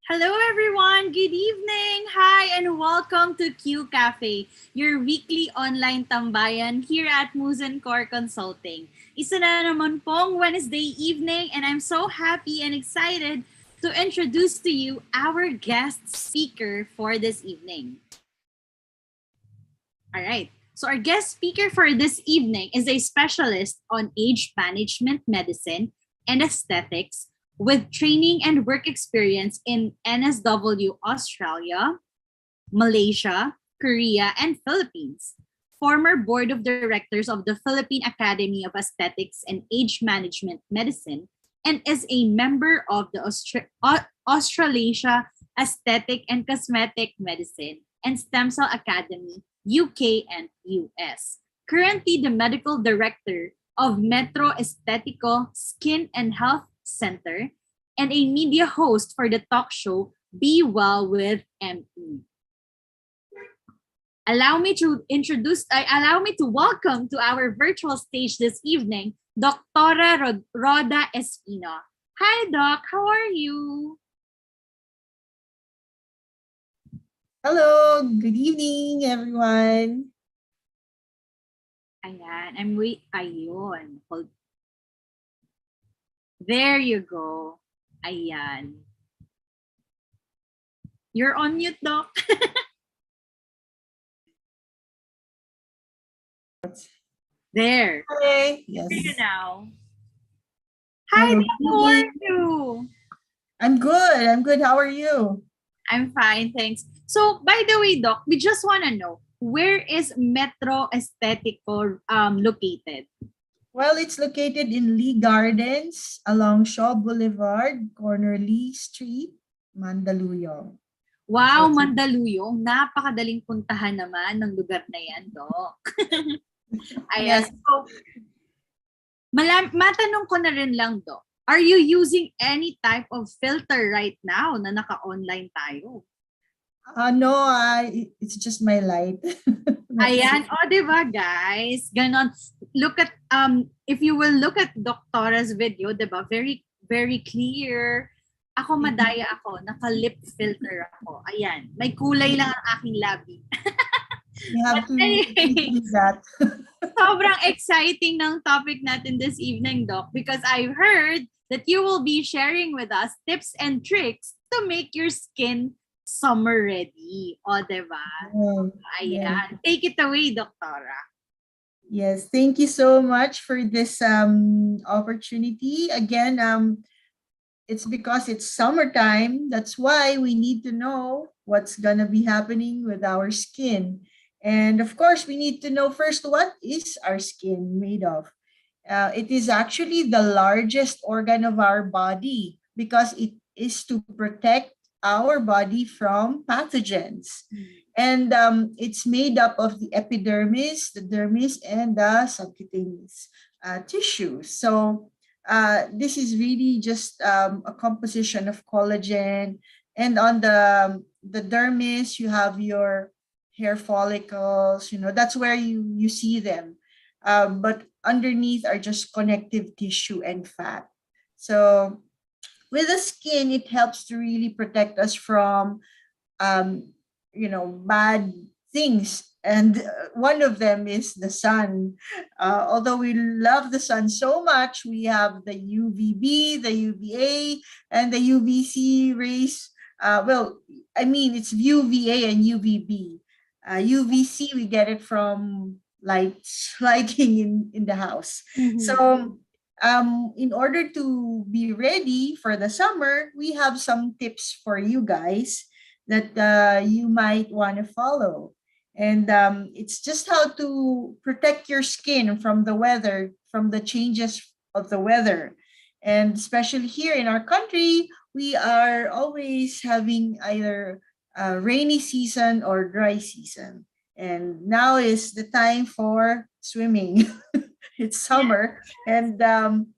Hello everyone! Good evening! Hi and welcome to QCafe, your weekly online tambayan here at Muzen Core Consulting. Isa na naman pong Wednesday evening and I'm so happy and excited to introduce to you our guest speaker for this evening. Alright, so our guest speaker for this evening is a specialist on age management medicine and aesthetics with training and work experience in NSW Australia, Malaysia, Korea, and Philippines. Former board of directors of the Philippine Academy of Aesthetics and Age Management Medicine, and is a member of the Australasia Aesthetic and Cosmetic Medicine and Stem Cell Academy, UK and US. Currently the medical director of Metro Estetico Skin and Health Center, and a media host for the talk show Be Well with ME. Allow me to welcome to our virtual stage this evening, Dr. Rhoda Espino. Hi, Doc. How are you? Hello. Good evening, everyone. Ayan. Ayun. There you go. Ayan. You're on mute, Doc. There. Hi. Yes. Hear you now. Hi, Doc. How are you? I'm good. How are you? I'm fine, thanks. So, by the way, Doc, we just want to know, where is Metro Estetico located? Well, it's located in Lee Gardens along Shaw Boulevard, corner Lee Street, Mandaluyong. Wow, Mandaluyong. Napakadaling puntahan naman ng lugar na yan, Doc. Ayan. Yes. So, matanong ko na rin lang, Doc. Are you using any type of filter right now na naka-online tayo? No, it's just my light. That's Ayan. it. O, di ba, guys? Ganon. Look at, if you will look at Doktora's video, di ba? Very, very clear. Ako, madaya ako. Naka-lip filter ako. Ayan. May kulay lang ang aking labi. You But have to increase anyways, that. sobrang exciting ng topic natin this evening, Doc, because I heard that you will be sharing with us tips and tricks to make your skin summer ready. O, diba? Yeah, yeah. Ayan. Take it away, Doktora. Yes, thank you so much for this opportunity. Again, it's because it's summertime. That's why we need to know what's gonna be happening with our skin. And of course, we need to know first what is our skin made of. It is actually the largest organ of our body because it is to protect our body from pathogens. And it's made up of the epidermis, the dermis, and the subcutaneous tissue. So this is really just a composition of collagen. And on the dermis, you have your hair follicles. That's where you see them. But underneath are just connective tissue and fat. So with the skin, it helps to really protect us from um, bad things. And one of them is the sun. Although we love the sun so much, we have the UVB, the UVA, and the UVC rays. Well, I mean, it's UVA and UVB. UVC, we get it from lights lighting in the house. So in order to be ready for the summer, we have some tips for you guys that you might want to follow. And it's just how to protect your skin from the weather, from the changes of the weather. And especially here in our country, we are always having either a rainy season or dry season. And now is the time for swimming. It's summer. And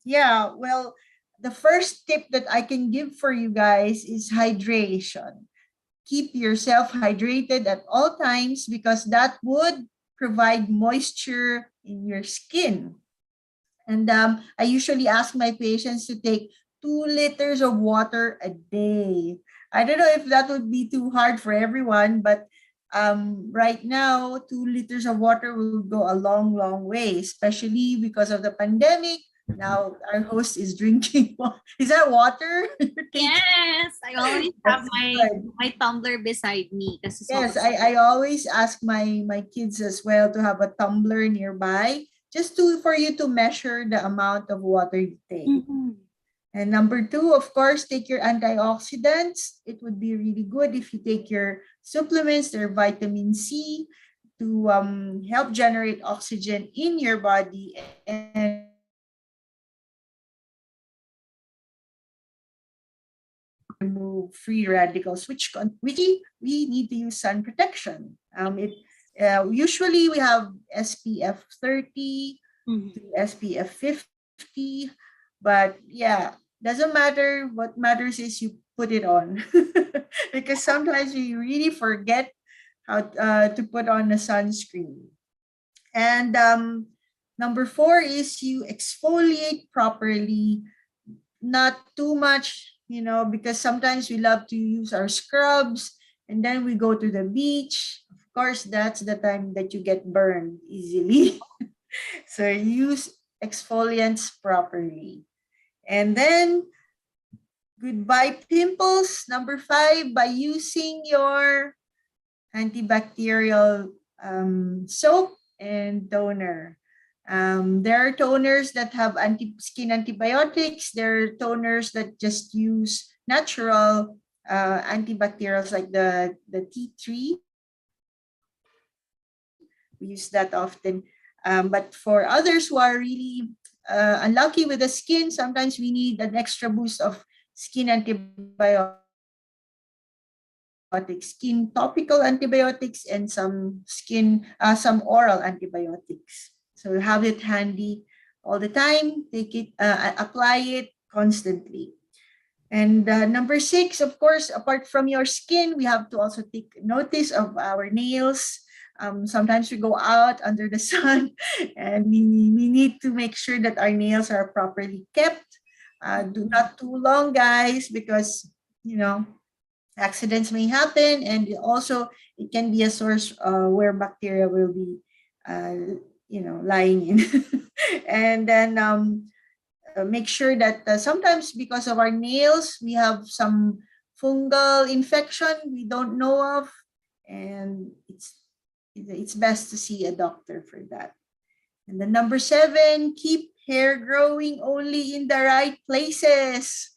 yeah, well, the first tip that I can give for you guys is hydration. Keep yourself hydrated at all times because that would provide moisture in your skin. And I usually ask my patients to take 2 liters of water a day. I don't know if that would be too hard for everyone, but right now, 2 liters of water will go a long, long way, especially because of the pandemic. Now our host is drinking. Is that water? You're taking? Yes, I always have That's good. my tumbler beside me kasi Yes, sobrang. I always ask my kids as well to have a tumbler nearby just to for you to measure the amount of water you take. Mhm. And number two, of course, take your antioxidants. It would be really good if you take your supplements, their vitamin C, to help generate oxygen in your body and remove free radicals, which we need to use sun protection. It usually we have SPF 30 to Mhm. SPF 50, but yeah, doesn't matter. What matters is you put it on because sometimes we really forget how to put on a sunscreen. And number four is you exfoliate properly, not too much, because sometimes we love to use our scrubs and then we go to the beach. Of course, that's the time that you get burned easily. So use exfoliants properly. And then goodbye pimples. Number five, by using your antibacterial soap and toner. There are toners that have skin antibiotics. There are toners that just use natural antibacterials like the tea tree. We use that often. But for others who are really unlucky with the skin, sometimes we need an extra boost of skin antibiotics, skin topical antibiotics, and some oral antibiotics. So have it handy all the time. Take it, apply it constantly. And number six, of course, apart from your skin, we have to also take notice of our nails. Sometimes we go out under the sun and we need to make sure that our nails are properly kept. Do not too long, guys, because, you know, accidents may happen, and also it can be a source where bacteria will be, lying in. And then make sure that sometimes because of our nails, we have some fungal infection we don't know of, and it's best to see a doctor for that. And then number seven, keep hair growing only in the right places.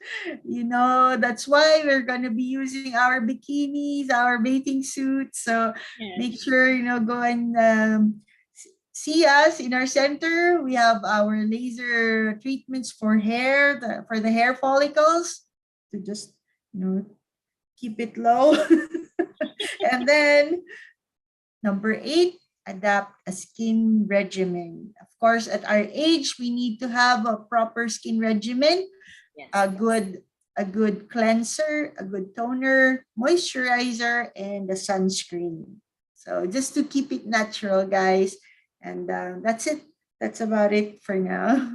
That's why we're going to be using our bikinis, our bathing suits. So make Yes. sure, go and see us in our center. We have our laser treatments for hair, for the hair follicles, to just, keep it low. And then number eight, adapt a skin regimen. Of course, at our age, we need to have a proper skin regimen, Yes. a good cleanser, a good toner, moisturizer, and a sunscreen. So just to keep it natural, guys. And that's it. That's about it for now.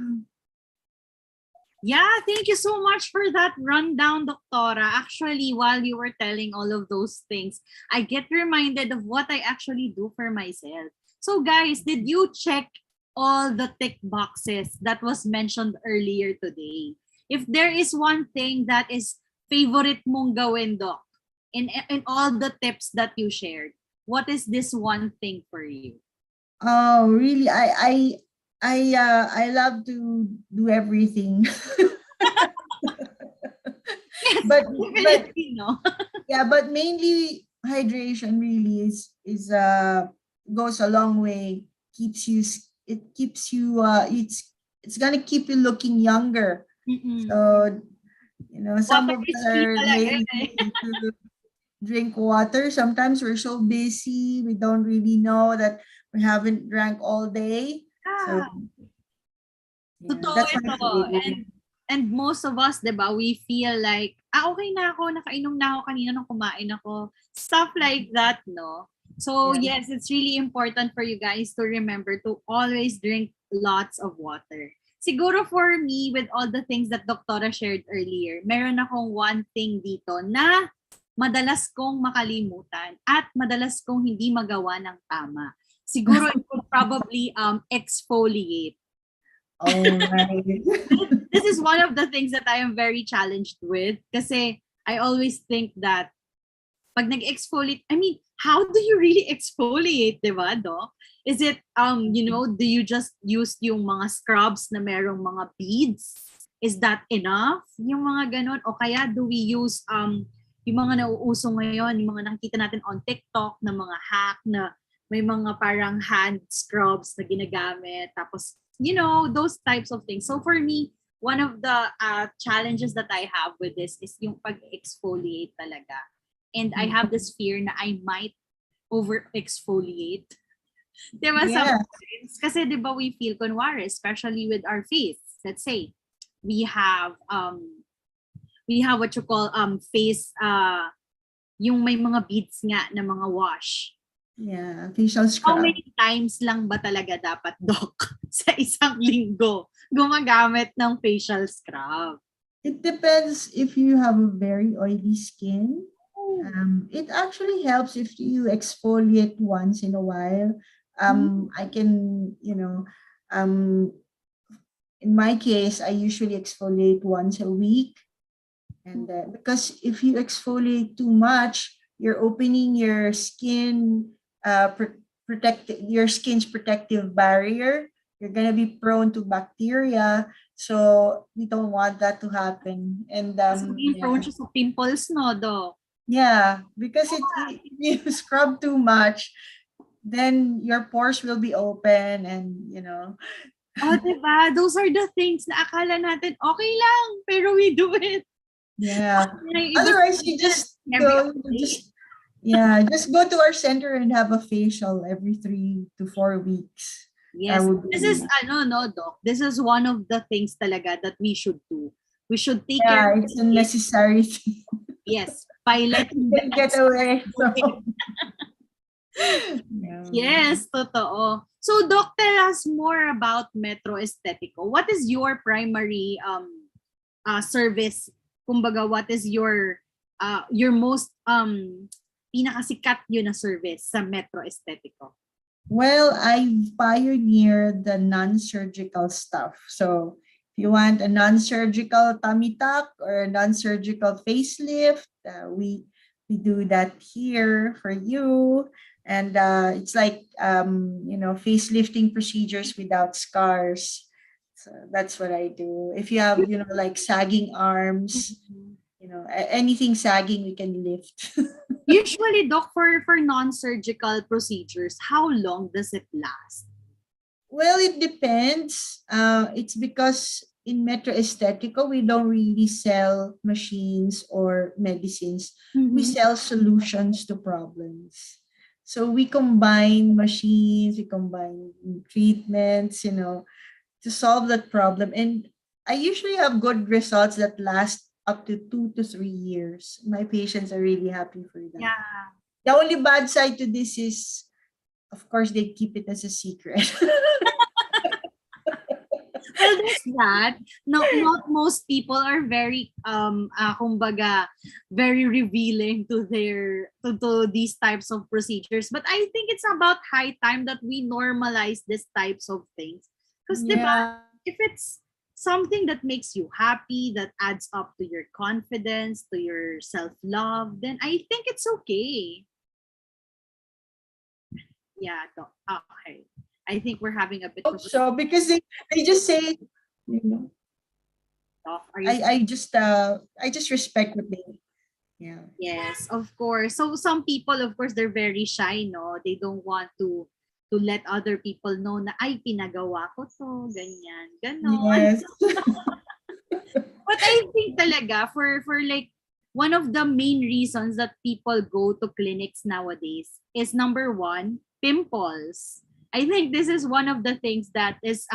Yeah, thank you so much for that rundown, Doctora. Actually, while you were telling all of those things, I get reminded of what I actually do for myself. So, guys, did you check all the tick boxes that was mentioned earlier today? If there is one thing that is favorite mong gawin, Doc, in all the tips that you shared, what is this one thing for you? Oh, really? I love to do everything. Yes, but but definitely, no. yeah, but mainly hydration really is goes a long way. It's gonna keep you looking younger. Mm-mm. So, some Water of us is key are talaga lazy eh. to drink water. Sometimes we're so busy, we don't really know that we haven't drank all day. So Ah, yeah, totoo that's my ito. favorite. And most of us, 'di ba, we feel like, okay na ako, nakainom na ako kanina nung kumain ako. Stuff like that, no? So, Yeah. yes, it's really important for you guys to remember to always drink lots of water. Siguro for me, with all the things that Doktora shared earlier, meron akong one thing dito na madalas kong makalimutan at madalas kong hindi magawa ng tama. Siguro it would probably exfoliate. All right. This is one of the things that I am very challenged with kasi I always think that pag nag-exfoliate, I mean, how do you really exfoliate, di ba, Doc? Is it, do you just use yung mga scrubs na merong mga beads? Is that enough? Yung mga ganun? O kaya do we use, yung mga nauuso ngayon, yung mga nakikita natin on TikTok na mga hack na may mga parang hand scrubs na ginagamit. Tapos, those types of things. So for me, one of the challenges that I have with this is yung pag-exfoliate talaga. And I have this fear na I might over-exfoliate. Diba? Yeah. Sometimes. Kasi diba we feel, kunwari, especially with our face. Let's say, we have what you call face, yung may mga beads nga na mga wash. Yeah, facial How scrub. many times lang ba talaga dapat, Doc, sa isang linggo gumagamit ng facial scrub? It depends if you have a very oily skin. It actually helps if you exfoliate once in a while. I can, in my case, I usually exfoliate once a week. And because if you exfoliate too much, you're opening your skin, protect your skin's protective barrier. You're gonna be prone to bacteria, so we don't want that to happen. And Kasi being prone yeah, siya sa pimples, no, Doc? yeah, because if you scrub too much, then your pores will be open, and Oh, diba? Those are the things na akala natin okay lang, pero we do it. yeah. May iba Otherwise, you sabihin, just every go, other day. just go to our center and have a facial every 3 to 4 weeks. That Yes. would be This is, enough. no, Doc. This is one of the things talaga that we should do. We should take care Yeah, of it's the skin. unnecessary thing. Yes, by letting You the can get ads away do it. from. Yeah. Yes, totoo. So, Doc, tell us more about Metro Estetico. What is your primary service? Kumbaga, what is your most pinakasikat yun na service sa Metro Estetico? Well, I pioneered the non-surgical stuff. So if you want a non-surgical tummy tuck or a non-surgical facelift, we do that here for you. And it's like facelifting procedures without scars. So that's what I do. If you have like sagging arms, Mhm. anything sagging we can lift. Usually, Doc, for non-surgical procedures, how long does it last? Well, it depends. It's because in Metro Estetico, we don't really sell machines or medicines. We Mm-hmm. sell solutions to problems. So we combine machines, we combine treatments, to solve that problem. And I usually have good results that last up to 2 to 3 years. My patients are really happy for that. Yeah. The only bad side to this is, of course, they keep it as a secret. Well, there's that. No, not most people are very kumbaga, very revealing to to these types of procedures. But I think it's about high time that we normalize these types of things. Because Yeah. if it's something that makes you happy, that adds up to your confidence, to your self-love, then I think it's okay. Yeah, okay. I think we're having a bit of a So because they just say, you know, talk. Are you I just respect what they. Yeah. Yes, of course. So some people, of course, they're very shy, no? They don't want to let other people know na ay pinagawa ko to, ganyan, ganon. Yes. But I think talaga for like one of the main reasons that people go to clinics nowadays is number one, pimples. I think this is one of the things that is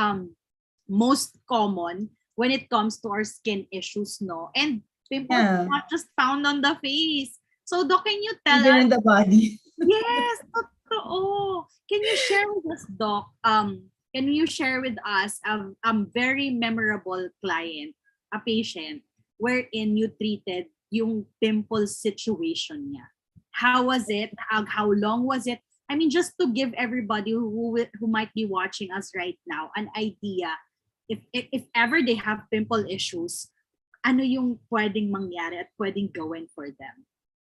most common when it comes to our skin issues, no? And pimples Yeah. not just found on the face. So, Doc, can you tell Even us? in the body. Yes, totoo. Can you share with us, Doc? Can you share with us a very memorable client, a patient, wherein you treated yung pimple situation niya? How was it? How long was it? I mean, just to give everybody who might be watching us right now an idea, if ever they have pimple issues, ano yung pwedeng mangyari at pwedeng gawin for them?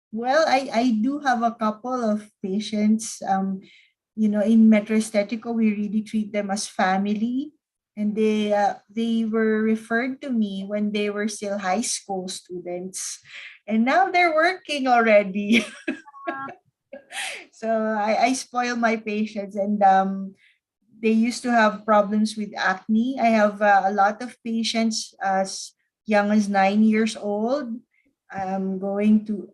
Well, I do have a couple of patients. In Metro Estetico, we really treat them as family, and they were referred to me when they were still high school students, and now they're working already. So I spoil my patients, and they used to have problems with acne. I have a lot of patients as young as 9 years old, going to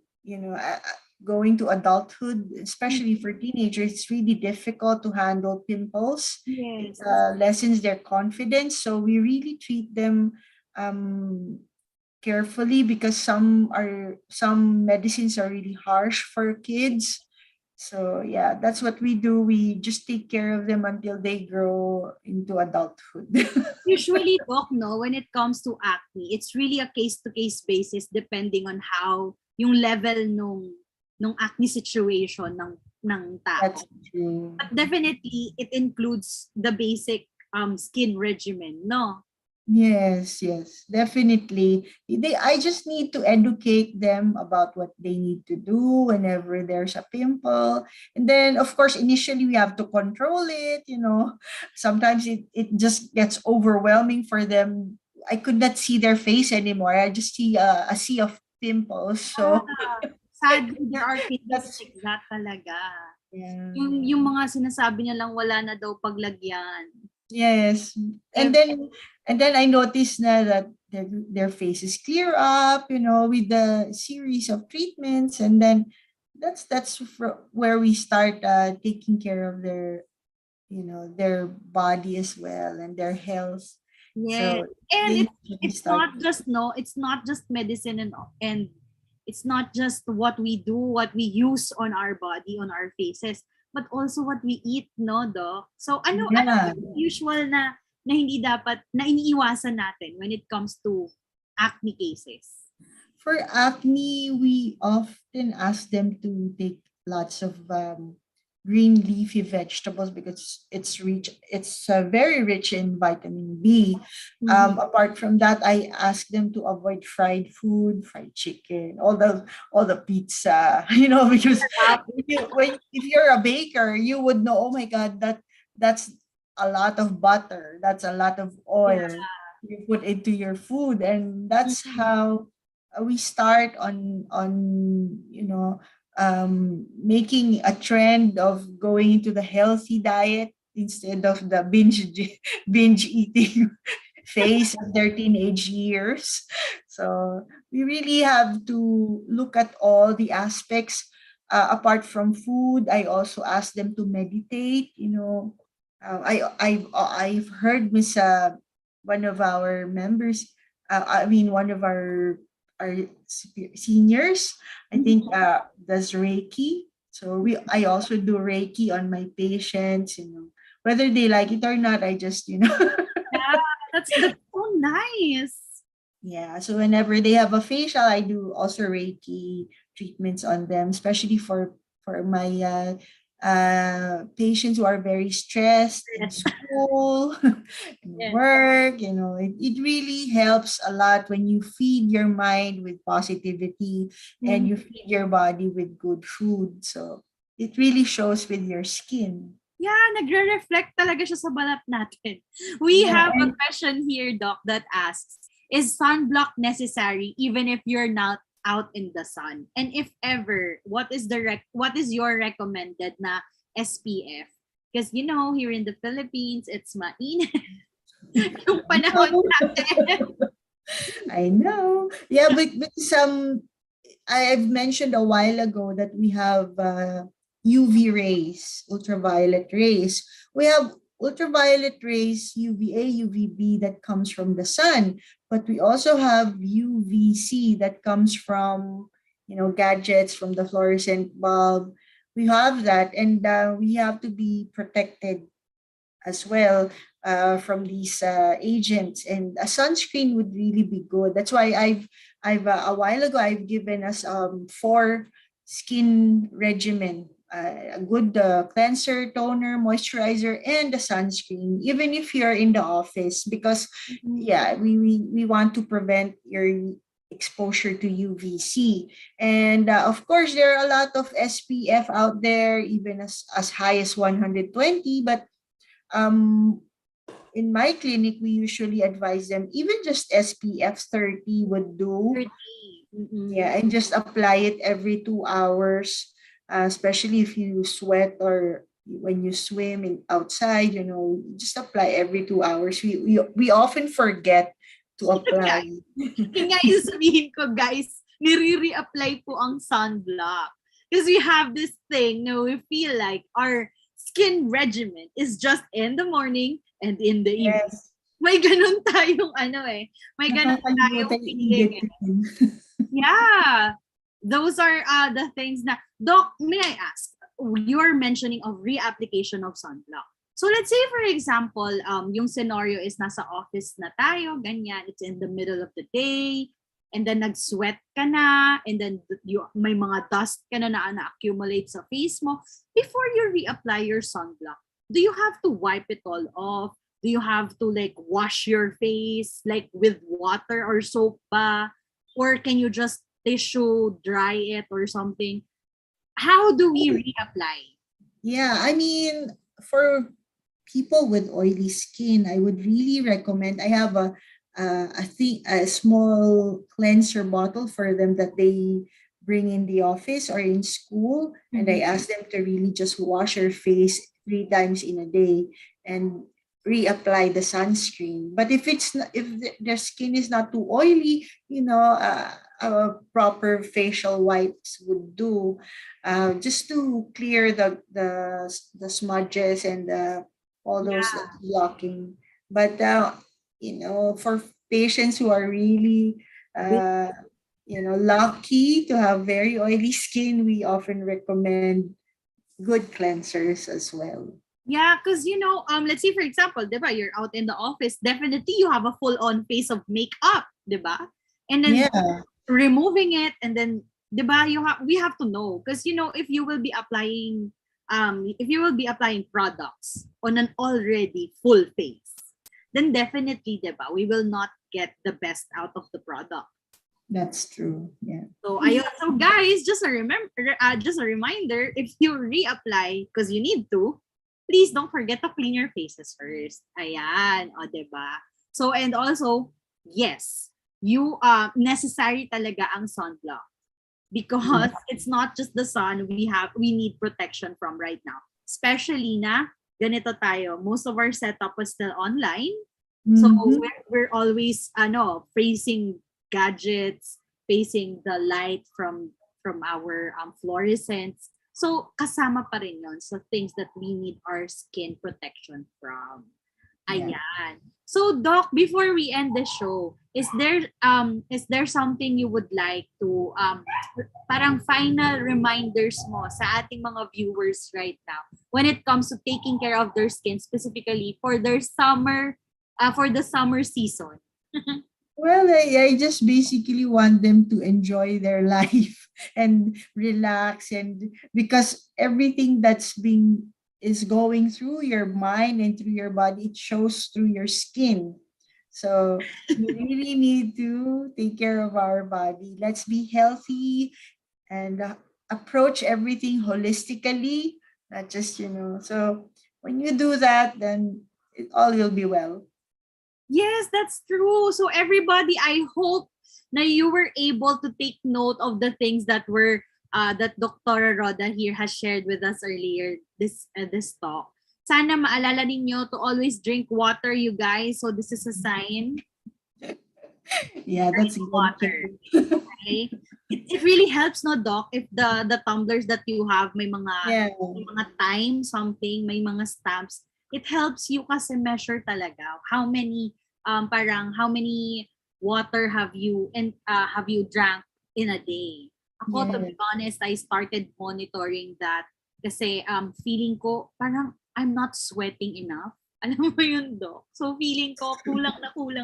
going to adulthood, especially for teenagers. It's really difficult to handle pimples. It Yes. lessens their confidence, so we really treat them um, carefully because some medicines are really harsh for kids. So yeah, that's what we do. We just take care of them until they grow into adulthood. Usually, Doc, no, when it comes to acne, it's really a case-to-case basis depending on how yung level nung acne situation ng That's tao. true. But definitely, it includes the basic skin regimen, no? Yes, yes, definitely. I just need to educate them about what they need to do whenever there's a pimple. And then, of course, initially we have to control it. Sometimes it just gets overwhelming for them. I could not see their face anymore. I just see a sea of pimples. So Ah, sadly, there are cases that's, like that talaga. yeah. Yung mga sinasabi niya lang wala na daw paglagyan. Yes. And Eh, then I noticed na that their faces clear up, with the series of treatments, and then that's where we start taking care of their body as well and their health. Yeah. So And they it's usually it's start. not just no, it's not just medicine and it's not just what we do, what we use on our body, on our faces, but also what we eat, no, Doc? So ano Yeah. yung usual na hindi dapat na iniiwasan natin when it comes to acne cases? For acne, we often ask them to take lots of green leafy vegetables because it's very rich in vitamin B. Mhm. Apart from that, I ask them to avoid fried food, fried chicken, all the pizza, because if you're a baker, you would know, oh my God, that's a lot of butter, that's a lot of Yeah. oil you put into your food, and that's Mhm. how we start on making a trend of going into the healthy diet instead of the binge eating phase of their teenage years. So we really have to look at all the aspects. Apart from food, I also ask them to meditate. I've heard Miss one of our members. I mean, one of our seniors, I think, Mhm. does Reiki. So I also do Reiki on my patients. Whether they like it or not, I just Yeah, that's so nice. Yeah, so whenever they have a facial, I do also Reiki treatments on them, especially for my patients who are very stressed in Yes. school, in Yes. work. It really helps a lot when you feed your mind with positivity and Mhm. you feed your body with good food. So it really shows with your skin. Yeah, nagre-reflect talaga siya sa balat natin. We Yeah, have a and question here, Doc, that asks, is sunblock necessary even if you're not out in the sun? And if ever, what is your recommended na SPF? Because here in the Philippines, it's mainit yung panahon natin. I know. Yeah, but some I've mentioned a while ago that we have UV rays, ultraviolet rays. We have ultraviolet rays, UVA, UVB that comes from the sun, but we also have UVC that comes from gadgets, from the fluorescent bulb. We have that, and we have to be protected as well from these agents. And a sunscreen would really be good. That's why I've a while ago I've given us four skin regimen. A good cleanser, toner, moisturizer, and a sunscreen, even if you're in the office, because Mhm. yeah, we want to prevent your exposure to UVC. And of course, there are a lot of SPF out there, even as high as 120, but um, in my clinic, we usually advise them even just SPF 30 would do. 30. Mm-mm. Yeah, and just apply it every 2 hours, especially if you sweat or when you swim outside, just apply every 2 hours. We often forget to apply. Yun nga yung sabihin ko, guys, nire-reapply po ang sunblock. Because we have this thing, we feel like our skin regimen is just in the morning and in the evening. Yes. May ganun tayong may ganun tayong Nakakalimutan yung in feeling eh. between. Yeah. Those are the things na, Doc, may I ask, you are mentioning of reapplication of sunblock. So let's say for example, yung scenario is nasa office na tayo, ganyan, it's in the middle of the day, and then nag-sweat ka na, and then may mga dust ka na-accumulate sa face mo. Before you reapply your sunblock, do you have to wipe it all off? Do you have to like wash your face like with water or soap ba? Or can you just tissue dry it or something? How do we reapply? Yeah, I mean, for people with oily skin, I would really recommend. I have a small cleanser bottle for them that they bring in the office or in school, and I Mhm. ask them to really just wash your face 3 times in a day and reapply the sunscreen. But if their skin is not too oily, a proper facial wipes would do, just to clear the smudges and all those Yeah. that's blocking. But for patients who are really, uh, lucky to have very oily skin, we often recommend good cleansers as well. Yeah, because let's say for example, diba, you're out in the office, definitely you have a full-on face of makeup, diba? And then Yeah, removing it, and then diba, we have to know, because if you will be applying products on an already full face, then definitely, diba, we will not get the best out of the product. that's true. Yeah. So ayun. So guys, just a reminder, if you reapply because you need to, please don't forget to clean your faces first. Ayan, o 'di ba? So and also, yes, you necessary talaga ang sunblock, because it's not just the sun we need protection from right now. Especially na ganito tayo, most of our setup was still online. So Mhm. we're always facing gadgets, facing the light from our fluorescents. So kasama pa rin yun sa things that we need our skin protection from. Yeah. Ayan. So Doc, before we end the show, is there something you would like to parang final reminders mo sa ating mga viewers right now when it comes to taking care of their skin, specifically for their for the summer season? Well, I just basically want them to enjoy their life and relax, and because everything is going through your mind and through your body, it shows through your skin. So we really need to take care of our body. Let's be healthy and approach everything holistically, not just. So when you do that, then it all will be well. Yes, that's true. So everybody, I hope na you were able to take note of the things that Dr. Rhoda here has shared with us earlier this talk. Sana maalala ninyo to always drink water, you guys. So this is a sign. Yeah, Drink that's good water. too. Okay? It really helps, no, Doc, if the tumblers that you have Yeah. may mga time something, may mga stamps. It helps you kasi measure talaga how many how many water have you drank in a day. Ako, to Yeah. be honest, I started monitoring that kasi feeling ko parang I'm not sweating enough. Alam mo yun, Doc? So feeling ko kulang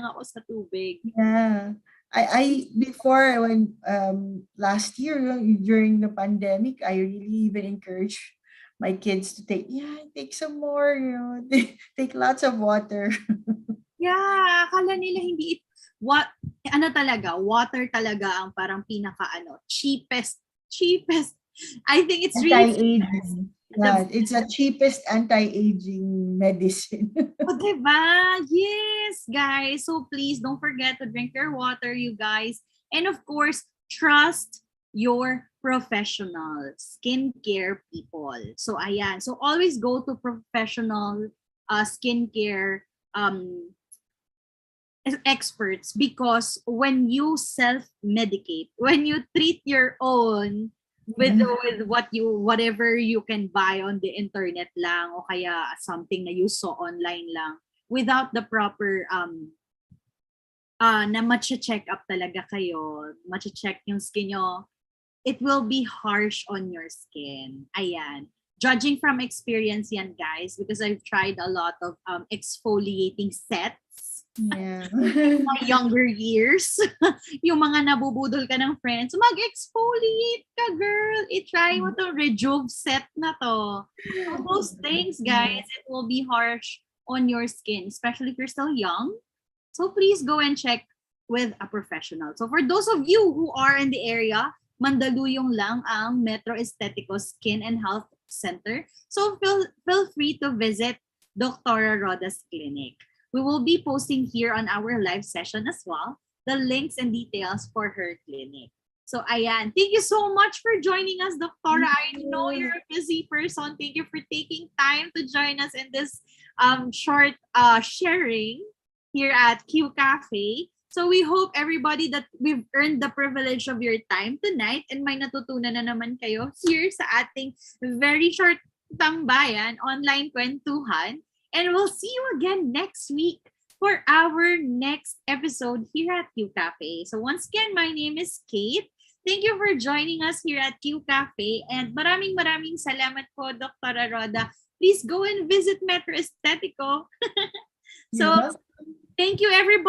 ako sa tubig. Yeah. I before, when last year, during the pandemic, I really even encouraged my kids to take some more, take lots of water. Yeah, akala nila hindi what ano talaga, water talaga ang parang pinaka cheapest. I think it's really Anti-aging. the Yeah, it's the cheapest anti-aging medicine. oh, diba? Yes, guys. So please don't forget to drink your water, you guys. And of course, trust your professional skincare people. So ayan. So always go to professional skincare um experts, because when you self-medicate, when you treat your own with whatever you can buy on the internet lang, o kaya something na you saw online lang, without the proper na check up talaga kayo, check yung skin nyo, it will be harsh on your skin. Ayan. Judging from experience yan, guys, because I've tried a lot of exfoliating sets Yeah. my younger years. Yung mga nabubudol ka ng friends, mag-exfoliate ka, girl. I-try mo to Rejuve set na to. So those things, guys, it will be harsh on your skin, especially if you're still young. So please go and check with a professional. So for those of you who are in the area, Mandaluyong lang ang Metro Estetico Skin and Health Center. So feel free to visit Dr. Rhoda's clinic. We will be posting here on our live session as well the links and details for her clinic. So ayan, thank you so much for joining us, Doctora. I know you're a busy person. Thank you for taking time to join us in this short sharing here at QCafe. So we hope everybody that we've earned the privilege of your time tonight, and may natutunan na naman kayo here sa ating very short tambayan, online kwentuhan. And we'll see you again next week for our next episode here at QCafe. So once again, my name is Kate. Thank you for joining us here at QCafe. And maraming salamat po, Dr. Rhoda. Please go and visit Metro Estetico. You're So welcome. thank you, everybody.